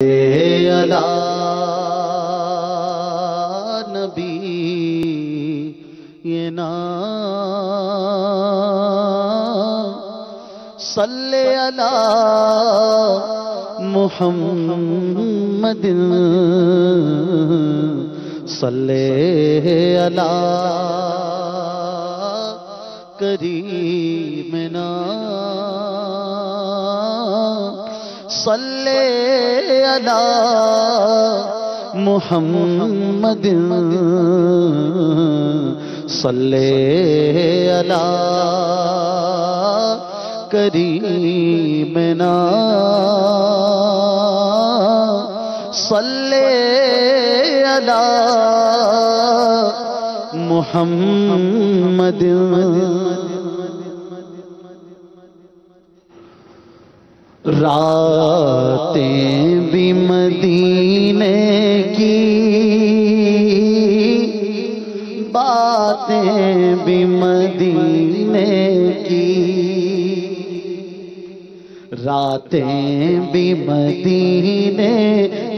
علی نبی صلی علی محمد صلی علی کریمنا صلی علی محمد صلی علی کریمنا صلی علی محمد. راتیں بھی مدینے کی، باتیں بھی مدینے کی، راتیں بھی مدینے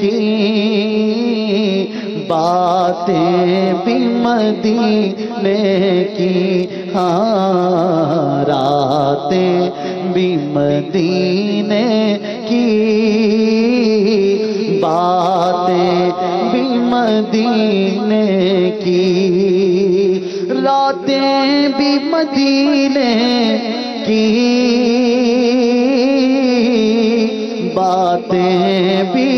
کی، باتیں بھی مدینے کی، ہاں راتیں بھی مدینے کی، باتیں بھی مدینے کی، راتیں بھی مدینے کی، باتیں بھی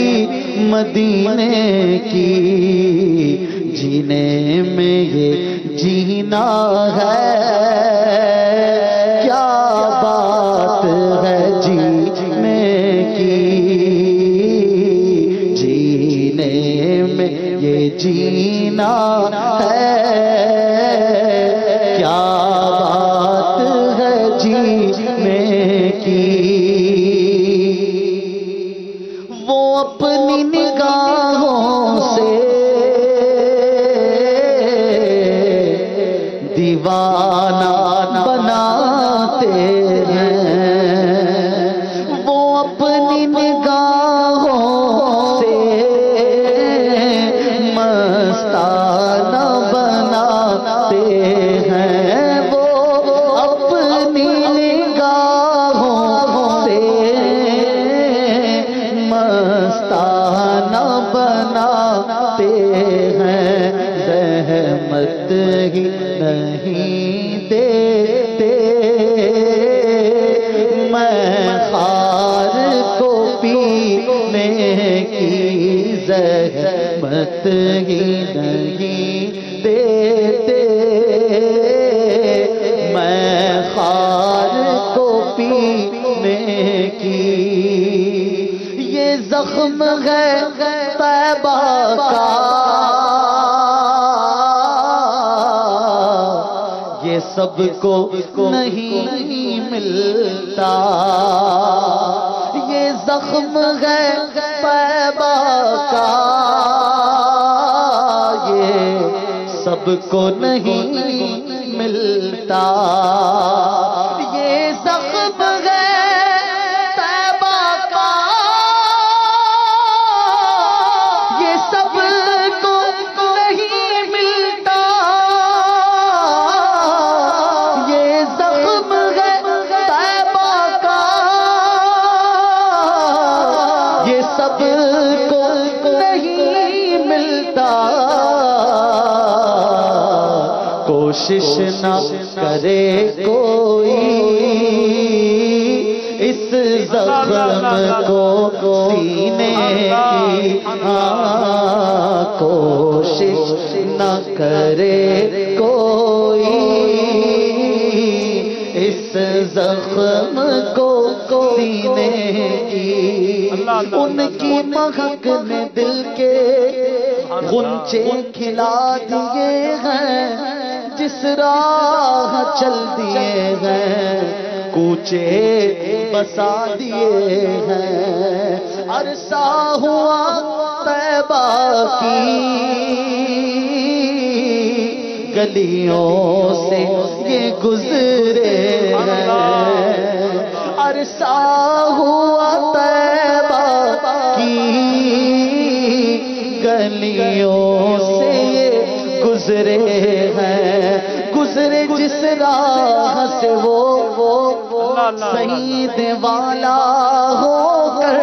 مدینے کی، جینے میں یہ جینا ہے، کیا بات ہے جینے کی، جینے میں یہ جینا ہے، کیا بات ہے جینے کی. وہ اپنی نگاہوں سے دیوانہ بناتے ہیں، وہ اپنی نگاہوں سے مستانہ بناتے ہیں، وہ اپنی نگاہوں سے مستانہ بناتے ہیں، رحمت ہی نہیں دیتے، میں خار کو پینے کی زحمت ہی نہیں دیتے، میں خار کو پینے کی. یہ زخم ہے طیبہ کا، یہ سب کو نہیں ملتا، یہ زخم ہے طیبہ کا، یہ سب کو نہیں ملتا، یہ زخم ہے طیبہ کا، یہ سب کو نہیں ملتا، یہ زخم ہے طیبہ کا، یہ سب کو نہیں ملتا. کوشش نہ کرے کوئی اس زخم کو سینے کی، ہاں کوشش نہ کرے کوئی اس زخم کو سینے کی. ان کی مہک نے دل کے غنچے کھلا دیے ہیں، جس راہ چل دیے ہیں کوچے بسا دیے ہیں، عرصہ ہوا طیبہ کی گلیوں سے یہ گزرے ہیں، عرصہ ہوا طیبہ کی گلیوں سے یہ گزرے ہیں، گزرے جس راہ سے وہ سعید والا ہو کر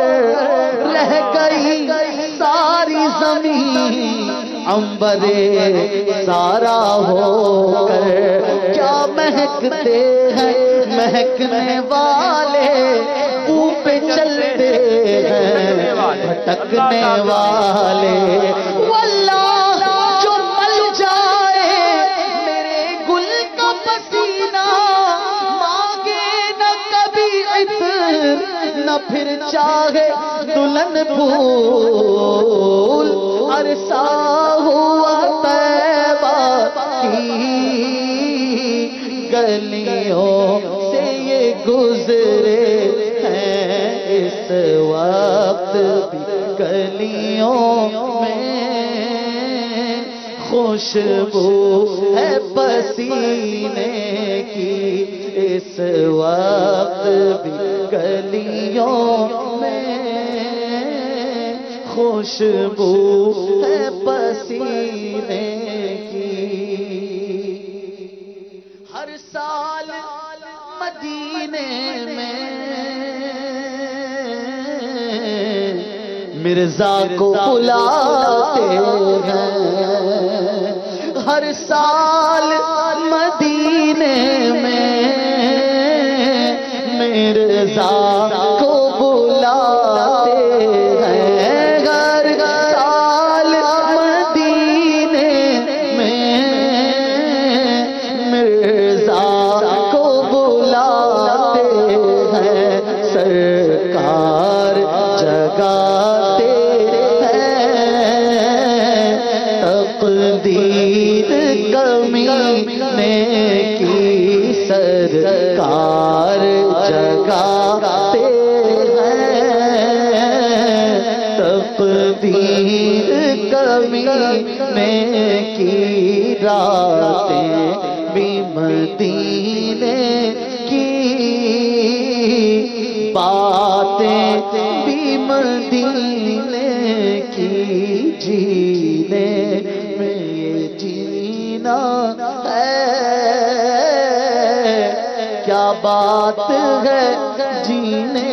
رہ گئی ساری زمین عنبر سارا ہو کر، کیا مہکتے ہیں مہکنے والے، منہ پہ چلتے ہیں بھٹکنے والے، واللہ جو مل جائے میرے گل کا پسینہ، مانگے نہ کبھی عطر نہ پھر چاہے دلہن پھول، عرصہ ہوا طیبہ کی گلیوں سے یہ گزرے ہیں، اس وقت بھی گلیوں میں خوشبو ہے پسینے کی، اس وقت بھی گلیوں میں خوشبو ہے پسینے کی۔ ہر سال مدینے میں مرزا کو بلاتے ہیں، ہر سال مدینے میں مرزا کو بلاتے ہیں، ہر سال مدینے میں مرزا کو بلاتے ہیں، سرکار جگاتے ہیں، تقدیر کمینے کی سرکار جگاتے ہیں، تقدیر کمینے کی راتیں بھی مدینے کی، باتیں بھی مدینے کی، جینے میں یہ جینا ہے، کیا بات ہے جینے